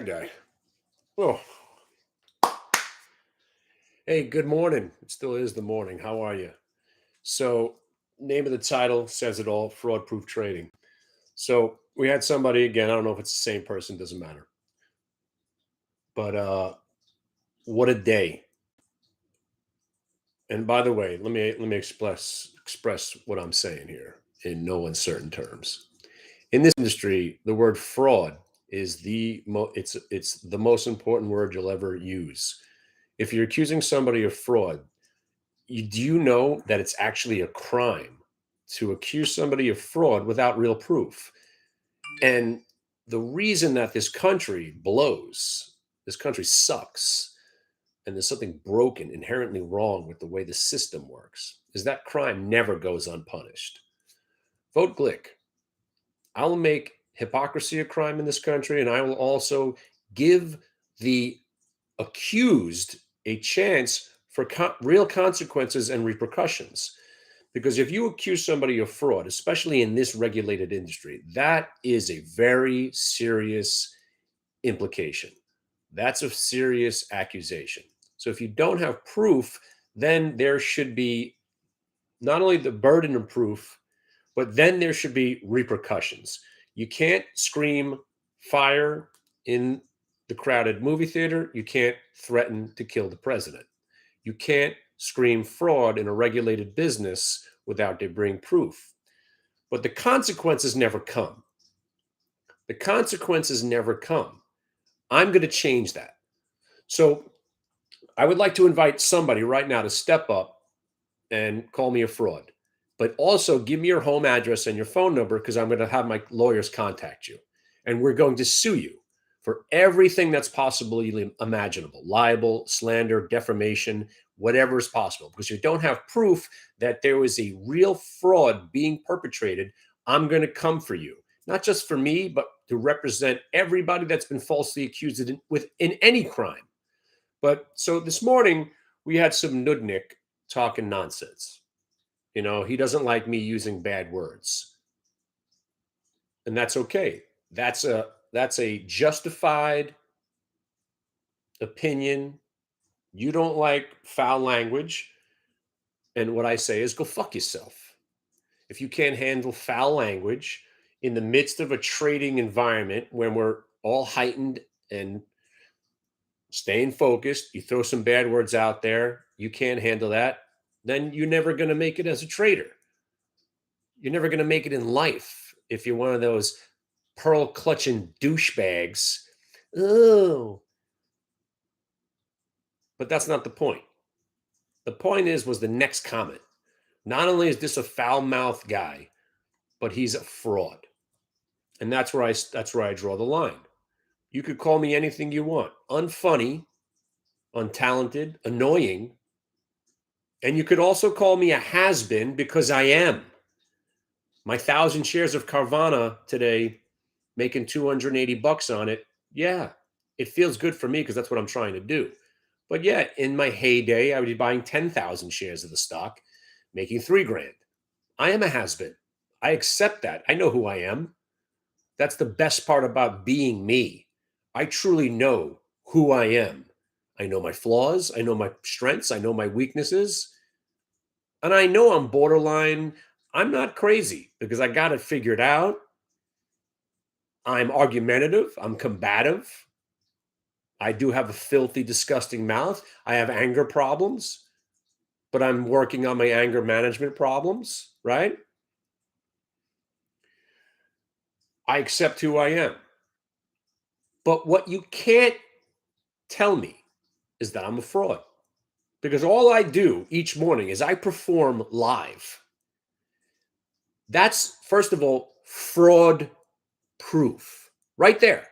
guy. Oh, hey, good morning. It still is the morning. How are you? So, name of the title says it all, fraud proof trading. So, we had somebody again, I don't know if it's the same person, doesn't matter. But what a day. And by the way, let me express what I'm saying here in no uncertain terms. In this industry, the word fraud is it's the most important word you'll ever use. If you're accusing somebody of fraud, do you know that it's actually a crime to accuse somebody of fraud without real proof? And the reason that this country blows, this country sucks, and there's something broken, inherently wrong with the way the system works, is that crime never goes unpunished. Vote Glick. I'll make hypocrisy a crime in this country, and I will also give the accused a chance for real consequences and repercussions. Because if you accuse somebody of fraud, especially in this regulated industry, that is a very serious implication. That's a serious accusation. So if you don't have proof, then there should be not only the burden of proof, but then there should be repercussions. You can't scream fire in the crowded movie theater. You can't threaten to kill the president. You can't scream fraud in a regulated business without there being proof. But the consequences never come. The consequences never come. I'm going to change that. So I would like to invite somebody right now to step up and call me a fraud, but also give me your home address and your phone number because I'm going to have my lawyers contact you. And we're going to sue you for everything that's possibly imaginable: libel, slander, defamation, whatever is possible. Because you don't have proof that there was a real fraud being perpetrated, I'm going to come for you. Not just for me, but to represent everybody that's been falsely accused in any crime. But so this morning, we had some Nudnik talking nonsense. He doesn't like me using bad words, and that's okay. That's a justified opinion. You don't like foul language, and what I say is go fuck yourself. If you can't handle foul language in the midst of a trading environment when we're all heightened and staying focused, you throw some bad words out there, you can't handle that, then you're never going to make it as a trader. You're never going to make it in life if you're one of those pearl clutching douchebags. Oh, but that's not the point. The point was the next comment. Not only is this a foul mouthed guy, but he's a fraud, and that's where I draw the line. You could call me anything you want: unfunny, untalented, annoying, and you could also call me a has-been because I am. My 1,000 shares of Carvana today, making 280 bucks on it. Yeah, it feels good for me because that's what I'm trying to do. But yeah, in my heyday, I would be buying 10,000 shares of the stock, making 3 grand. I am a has-been. I accept that. I know who I am. That's the best part about being me. I truly know who I am. I know my flaws. I know my strengths. I know my weaknesses. And I know I'm borderline. I'm not crazy because I got it figured out. I'm argumentative. I'm combative. I do have a filthy, disgusting mouth. I have anger problems, but I'm working on my anger management problems, right? I accept who I am. But what you can't tell me is that I'm a fraud because all I do each morning is I perform live. That's, first of all, fraud proof right there.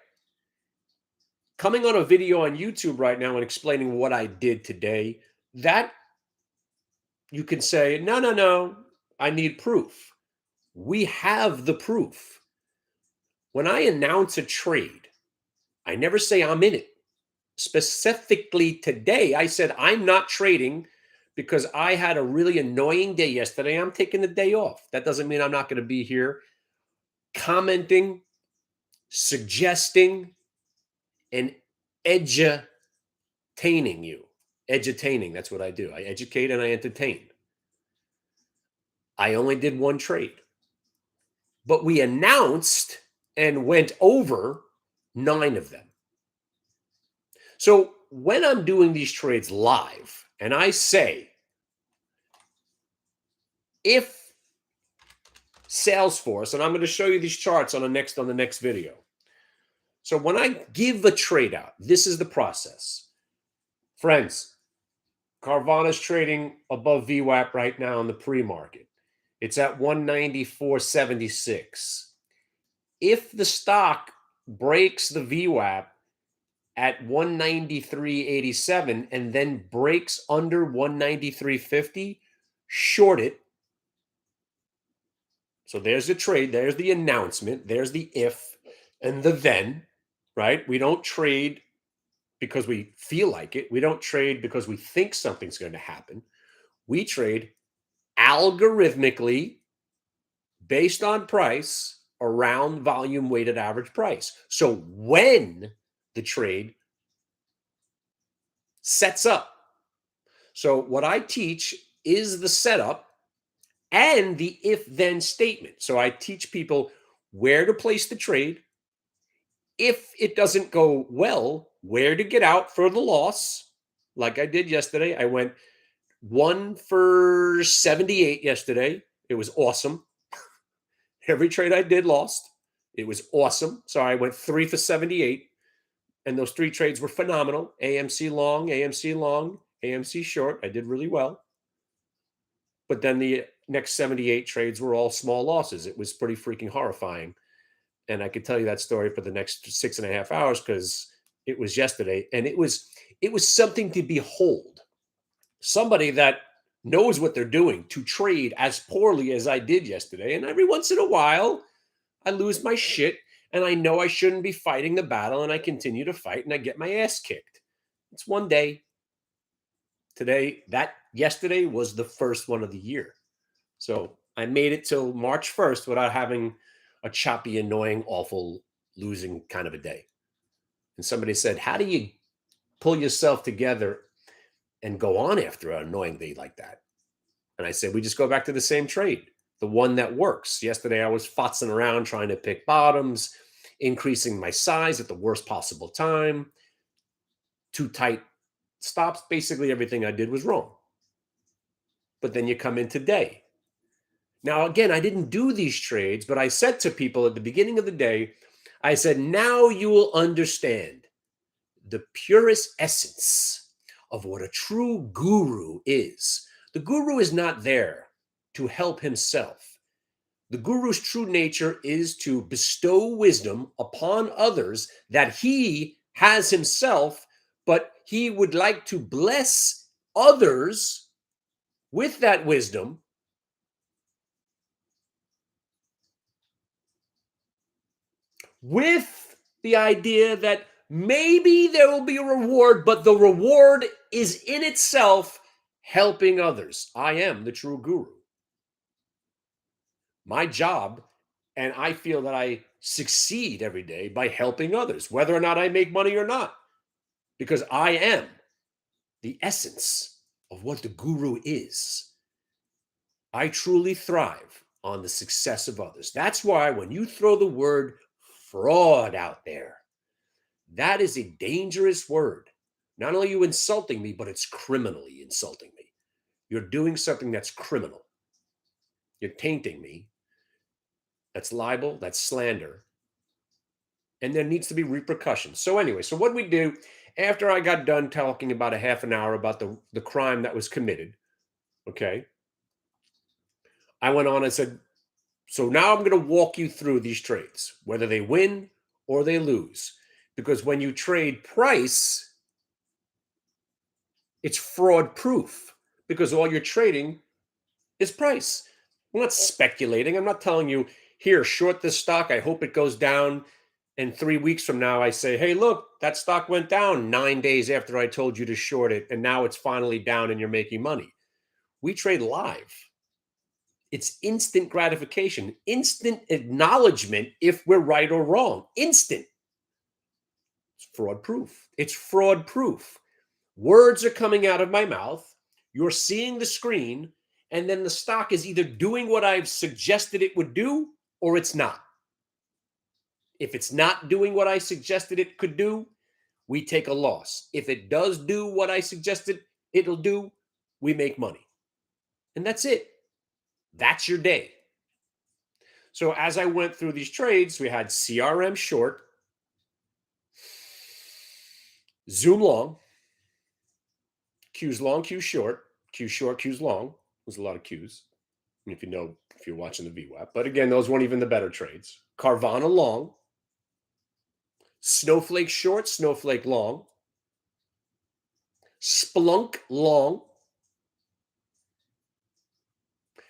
Coming on a video on YouTube right now and explaining what I did today, that you can say, no, no, no, I need proof. We have the proof. When I announce a trade, I never say I'm in it. Specifically today, I said I'm not trading because I had a really annoying day yesterday. I'm taking the day off. That doesn't mean I'm not going to be here commenting, suggesting, and edutaining you. Edutaining, that's what I do. I educate and I entertain. I only did one trade, but we announced and went over 9 of them. So when I'm doing these trades live and I say, if Salesforce, and I'm going to show you these charts on the next video. So when I give a trade out, this is the process. Friends, Carvana's trading above VWAP right now in the pre-market. It's at 194.76. If the stock breaks the VWAP at 193.87 and then breaks under 193.50, short it. So there's the trade, there's the announcement, there's the if and the then, right? We don't trade because we feel like it. We don't trade because we think something's going to happen. We trade algorithmically based on price around volume weighted average price. So when the trade sets up. So what I teach is the setup and the if then statement. So I teach people where to place the trade. If it doesn't go well, where to get out for the loss. Like I did yesterday. I went 1 for 78 yesterday. It was awesome. Every trade I did lost. It was awesome. So I went 3 for 78. And those 3 trades were phenomenal. AMC long, AMC short. I did really well. But then the next 78 trades were all small losses. It was pretty freaking horrifying. And I could tell you that story for the next 6.5 hours because it was yesterday. And it was something to behold. Somebody that knows what they're doing to trade as poorly as I did yesterday. And every once in a while, I lose my shit and I know I shouldn't be fighting the battle and I continue to fight and I get my ass kicked. It's one day. Yesterday was the first one of the year. So I made it till March 1st without having a choppy, annoying, awful, losing kind of a day. And somebody said, how do you pull yourself together and go on after an annoying day like that? And I said, we just go back to the same trade, the one that works. Yesterday, I was fotzing around trying to pick bottoms, increasing my size at the worst possible time, too tight stops. Basically, everything I did was wrong. But then you come in today. Now, again, I didn't do these trades, but I said to people at the beginning of the day, I said, now you will understand the purest essence of what a true guru is. The guru is not there to help himself. The guru's true nature is to bestow wisdom upon others that he has himself, but he would like to bless others with that wisdom with the idea that maybe there will be a reward, but the reward is in itself helping others. I am the true guru. My job, and I feel that I succeed every day by helping others, whether or not I make money or not, because I am the essence of what the guru is. I truly thrive on the success of others. That's why when you throw the word fraud out there, that is a dangerous word. Not only are you insulting me, but it's criminally insulting me. You're doing something that's criminal. You're tainting me. That's libel, that's slander. And there needs to be repercussions. So anyway, so what we do after I got done talking about a half an hour about the crime that was committed, okay, I went on and said, so now I'm going to walk you through these trades, whether they win or they lose. Because when you trade price, it's fraud proof because all you're trading is price. I'm not speculating. I'm not telling you, here, short this stock. I hope it goes down. And 3 weeks from now, I say, hey, look, that stock went down 9 days after I told you to short it. And now it's finally down and you're making money. We trade live. It's instant gratification, instant acknowledgement if we're right or wrong. Instant. It's fraud proof. It's fraud proof. Words are coming out of my mouth. You're seeing the screen, and then the stock is either doing what I've suggested it would do or it's not. If it's not doing what I suggested it could do, we take a loss. If it does do what I suggested it'll do, we make money. And that's it. That's your day. So as I went through these trades, we had CRM short, Zoom long, Q's long, Q's short, Q's long. There's a lot of Q's. If you're watching the VWAP. But again, those weren't even the better trades. Carvana long, Snowflake short, Snowflake long, Splunk long.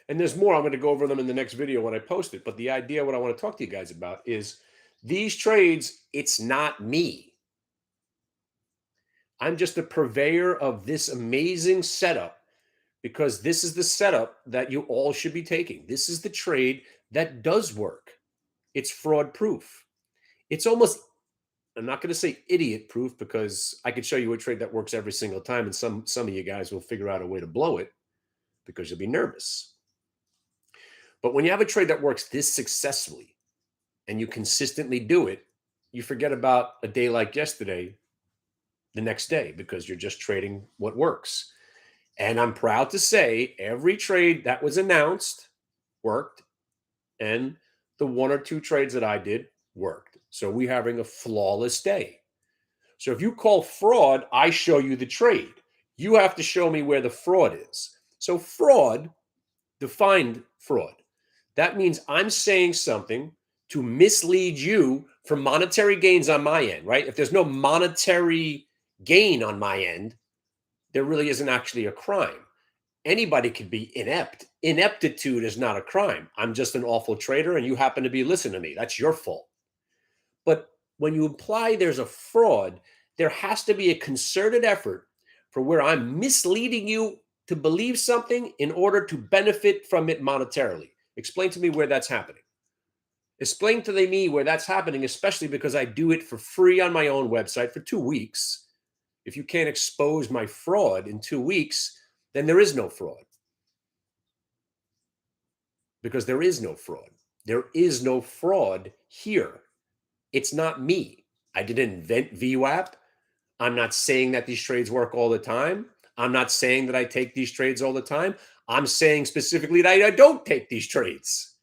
And there's more. I'm going to go over them in the next video when I post it. But the idea, what I want to talk to you guys about is these trades, it's not me. I'm just a purveyor of this amazing setup because this is the setup that you all should be taking. This is the trade that does work. It's fraud proof. It's almost, I'm not going to say idiot proof because I could show you a trade that works every single time and some of you guys will figure out a way to blow it because you'll be nervous. But when you have a trade that works this successfully and you consistently do it, you forget about a day like yesterday the next day because you're just trading what works. And I'm proud to say every trade that was announced worked, and the one or two trades that I did worked. So we're having a flawless day. So if you call fraud, I show you the trade. You have to show me where the fraud is. So fraud, defined fraud. That means I'm saying something to mislead you for monetary gains on my end, right? If there's no monetary gain on my end, there really isn't actually a crime. Anybody could be inept. Ineptitude is not a crime. I'm just an awful trader and you happen to be listening to me. That's your fault. But when you imply there's a fraud, there has to be a concerted effort for where I'm misleading you to believe something in order to benefit from it monetarily. Explain to me where that's happening. Explain to me where that's happening, especially because I do it for free on my own website for 2 weeks. If you can't expose my fraud in 2 weeks, then there is no fraud. Because there is no fraud. There is no fraud here. It's not me. I didn't invent VWAP. I'm not saying that these trades work all the time. I'm not saying that I take these trades all the time. I'm saying specifically that I don't take these trades.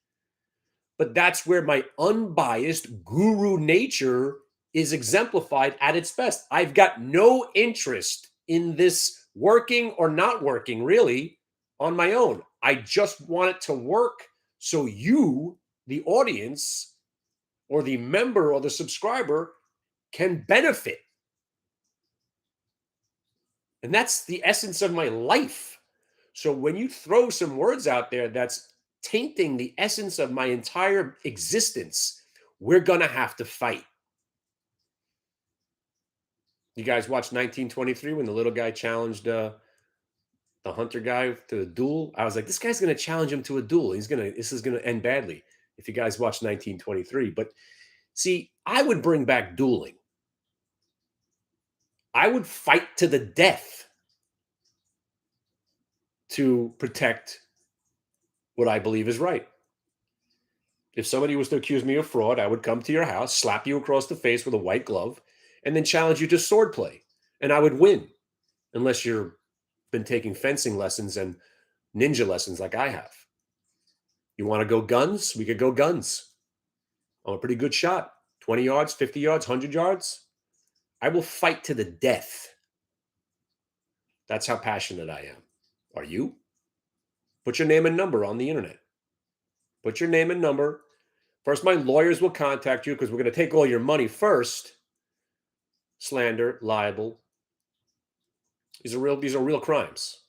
But that's where my unbiased guru nature is exemplified at its best. I've got no interest in this working or not working really on my own. I just want it to work so you, the audience or the member or the subscriber, can benefit. And that's the essence of my life. So when you throw some words out there that's tainting the essence of my entire existence, we're going to have to fight. You guys watched 1923 when the little guy challenged the hunter guy to a duel? I was like, this guy's going to challenge him to a duel. This is going to end badly if you guys watch 1923. But see, I would bring back dueling. I would fight to the death to protect what I believe is right. If somebody was to accuse me of fraud, I would come to your house, slap you across the face with a white glove, and then challenge you to sword play. And I would win, unless you've been taking fencing lessons and ninja lessons like I have. You want to go guns? We could go guns. I'm a pretty good shot. 20 yards, 50 yards, 100 yards. I will fight to the death. That's how passionate I am. Are you? Put your name and number on the internet. Put your name and number. First, my lawyers will contact you because we're going to take all your money first. Slander, libel. These are real crimes.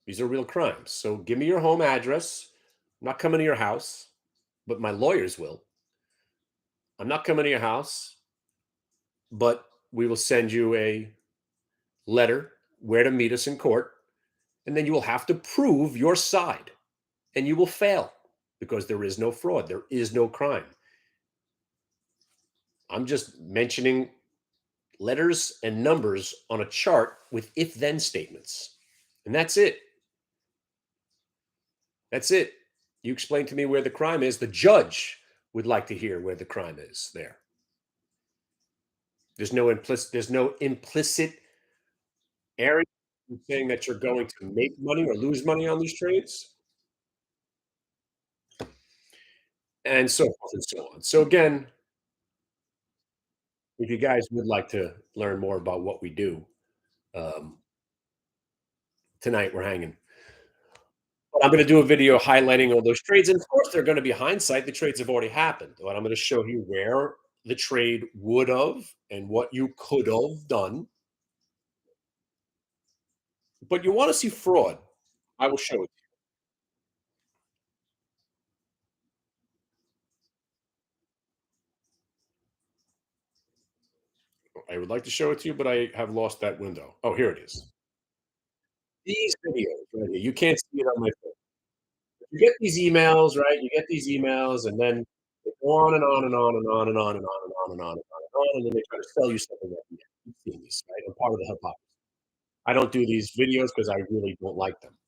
These are real crimes. So give me your home address. I'm not coming to your house, but my lawyers will. I'm not coming to your house, but we will send you a letter where to meet us in court. And then you will have to prove your side. And you will fail because there is no fraud. There is no crime. I'm just mentioning letters and numbers on a chart with if then statements. And that's it. That's it. You explain to me where the crime is. The judge would like to hear where the crime is there. There's no implicit area in saying that you're going to make money or lose money on these trades, and so forth and so on. So again, if you guys would like to learn more about what we do, um, tonight we're hanging. But I'm going to do a video highlighting all those trades, and of course, they're going to be hindsight. The trades have already happened, but I'm going to show you where the trade would have and what you could have done. But you want to see fraud? I will show it. I would like to show it to you, but I have lost that window. Oh, here it is. These videos right here. You can't see it on my phone. You get these emails, right? You get these emails, and then they go on and on and on and on and on and on and on and on and on and on, and then they try to sell you something at the end. You've seen these, right? I'm part of the hypocrisy. I don't do these videos because I really don't like them.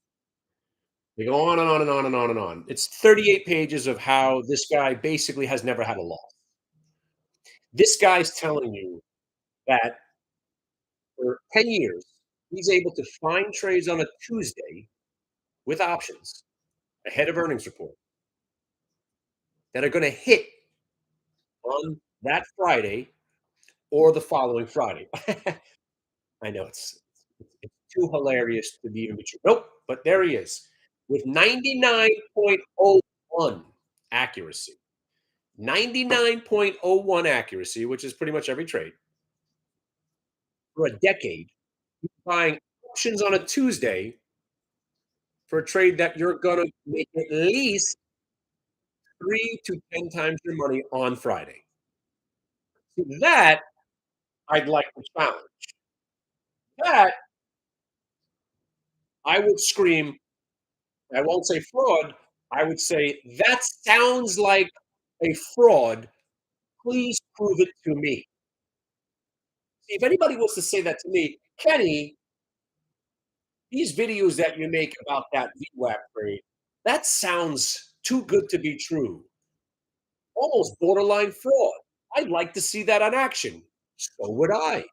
They go on and on and on and on and on. It's 38 pages of how this guy basically has never had a loss. This guy's telling you that for 10 years, he's able to find trades on a Tuesday with options ahead of earnings report that are going to hit on that Friday or the following Friday. I know it's too hilarious to be even be true. Nope, but there he is with 99.01 accuracy. 99.01 accuracy, which is pretty much every trade for a decade. Buying options on a Tuesday for a trade that you're going to make at least 3 to 10 times your money on Friday. See, that I'd like to challenge. That I would scream, I won't say fraud, I would say, that sounds like a fraud. Please prove it to me. See, if anybody wants to say that to me, Kenny, these videos that you make about that VWAP trade, that sounds too good to be true. Almost borderline fraud. I'd like to see that on action. So would I.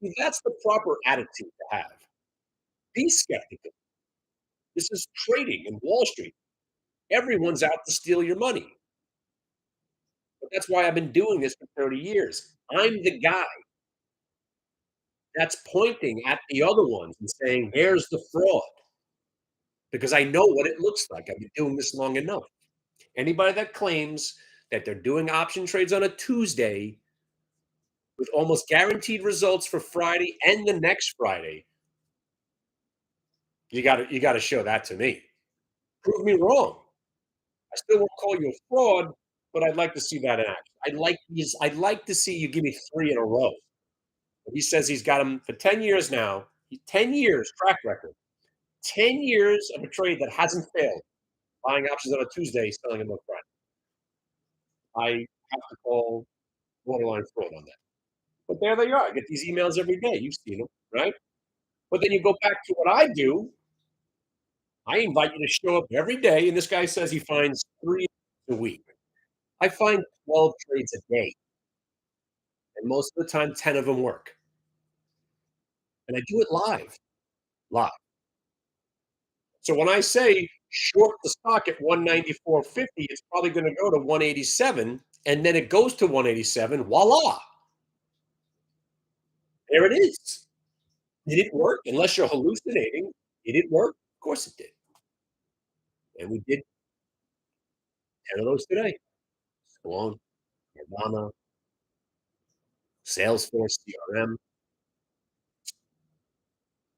See, that's the proper attitude to have. Be skeptical. This is trading in Wall Street. Everyone's out to steal your money. But that's why I've been doing this for 30 years. I'm the guy that's pointing at the other ones and saying, there's the fraud. Because I know what it looks like. I've been doing this long enough. Anybody that claims that they're doing option trades on a Tuesday with almost guaranteed results for Friday and the next Friday, you got to show that to me. Prove me wrong. I still won't call you a fraud, but I'd like to see that in action. I'd like to see you give me 3 in a row. He says he's got them for 10 years now. 10 years track record. 10 years of a trade that hasn't failed. Buying options on a Tuesday, selling them on Friday. I have to call borderline fraud on that. But there they are. I get these emails every day. You've seen them, right? But then you go back to what I do. I invite you to show up every day, and this guy says he finds 3 a week. I find 12 trades a day, and most of the time, 10 of them work. And I do it live, live. So when I say short the stock at 194.50, it's probably going to go to 187, and then it goes to 187. Voila, there it is. Did it work? Unless you're hallucinating, did it work? Of course it did. And we did 10 of those today. Swan, Nirvana, Salesforce, CRM.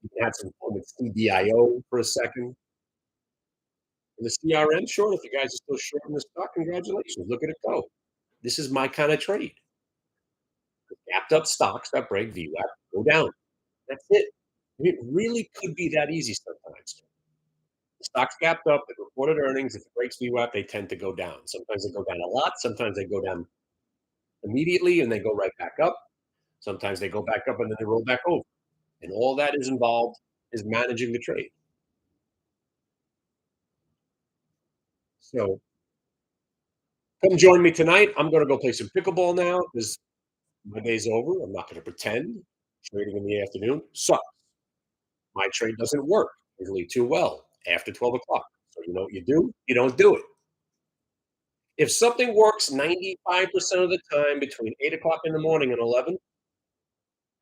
You can have some fun with CDIO for a second. And the CRM short, if you guys are still short in the stock, congratulations. Look at it go. This is my kind of trade. Gapped up stocks that break VWAP go down. That's it. It really could be that easy sometimes. The stock's gapped up, it reported earnings. If it breaks VWAP, they tend to go down. Sometimes they go down a lot, sometimes they go down immediately and they go right back up. Sometimes they go back up and then they roll back over. And all that is involved is managing the trade. So come join me tonight. I'm going to go play some pickleball now because my day's over. I'm not going to pretend trading in the afternoon sucks. My trade doesn't work usually too well after 12 o'clock. So you know what you do? You don't do it. If something works 95% of the time between 8 o'clock in the morning and 11,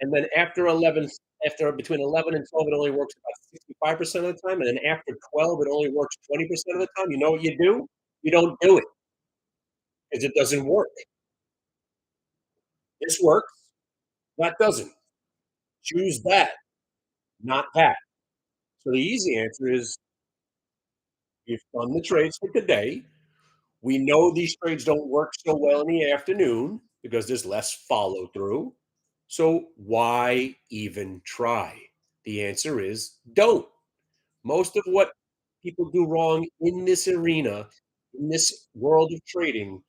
and then after 11, after between 11 and 12, it only works about 65% of the time, and then after 12, it only works 20% of the time, you know what you do? You don't do it because it doesn't work. This works, that doesn't. Choose that, not that. So the easy answer is you've done the trades for today. We know these trades don't work so well in the afternoon because there's less follow through. So why even try? The answer is don't. Most of what people do wrong in this arena, in this world of trading,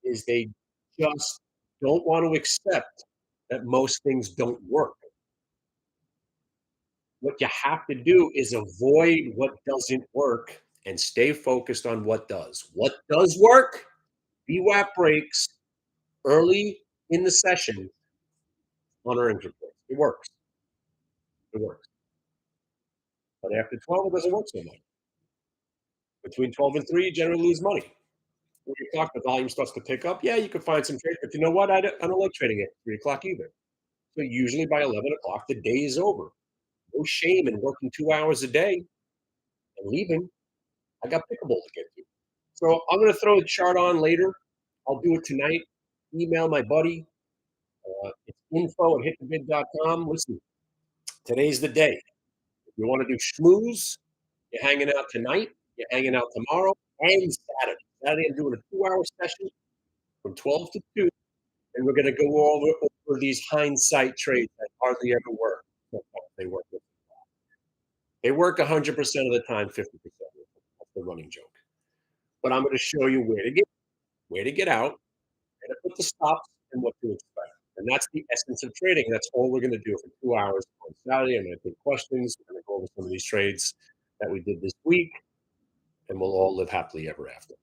is they just don't want to accept that most things don't work. What you have to do is avoid what doesn't work and stay focused on what does. What does work? VWAP breaks early in the session on our interface. It works. It works. But after 12, it doesn't work so much. Between 12 and 3, you generally lose money. When you talk, the volume starts to pick up. Yeah, you can find some trade, but you know what? I don't like trading at 3 o'clock either. So usually by 11 o'clock, the day is over. No shame in working 2 hours a day and leaving. I got pickleball to get to. So I'm going to throw a chart on later. I'll do it tonight. Email my buddy. It's info@hitthebid.com. Listen, today's the day. If you want to do schmooze, you're hanging out tonight, you're hanging out tomorrow, and Saturday. Saturday, I'm doing a 2 hour session from 12 to 2, and we're going to go over these hindsight trades that hardly ever work. Sometimes they work. They work 100% of the time, 50%. That's the running joke. But I'm going to show you where to get out, and to put the stops and what to expect. And that's the essence of trading. That's all we're going to do for 2 hours on Saturday. I'm going to take questions. We're going to go over some of these trades that we did this week, and we'll all live happily ever after.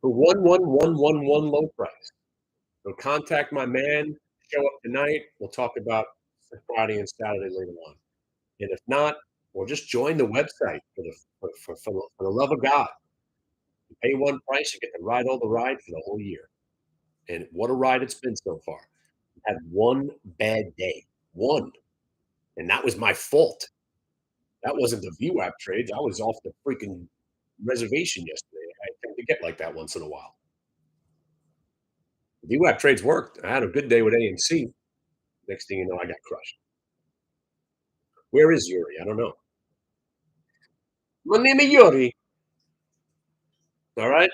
For 11111 low price. So contact my man, show up tonight. We'll talk about Friday and Saturday later on. And if not, or just join the website for the love of God. You pay one price, you get to ride all the ride for the whole year. And what a ride it's been so far. I had one bad day, one, and that was my fault. That wasn't the VWAP trades. I was off the freaking reservation yesterday. I tend to get like that once in a while. The VWAP trades worked. I had a good day with AMC. Next thing you know, I got crushed. Where is Yuri? I don't know. My name is Yuri. All right.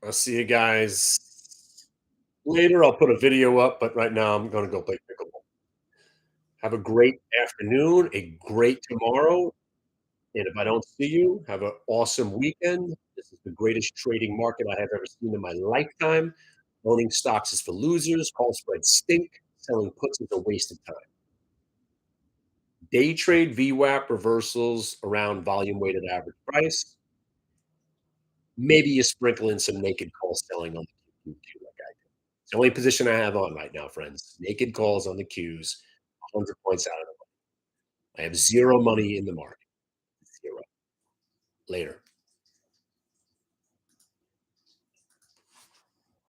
I'll see you guys later. I'll put a video up, but right now I'm going to go play pickleball. Have a great afternoon, a great tomorrow. And if I don't see you, have an awesome weekend. This is the greatest trading market I have ever seen in my lifetime. Owning stocks is for losers. Call spreads stink. Selling puts is a waste of time. Day trade VWAP reversals around volume weighted average price. Maybe you sprinkle in some naked call selling on the Q like I do. It's the only position I have on right now, friends. Naked calls on the Qs, 100 points out of the money. I have zero money in the market. Zero. Later.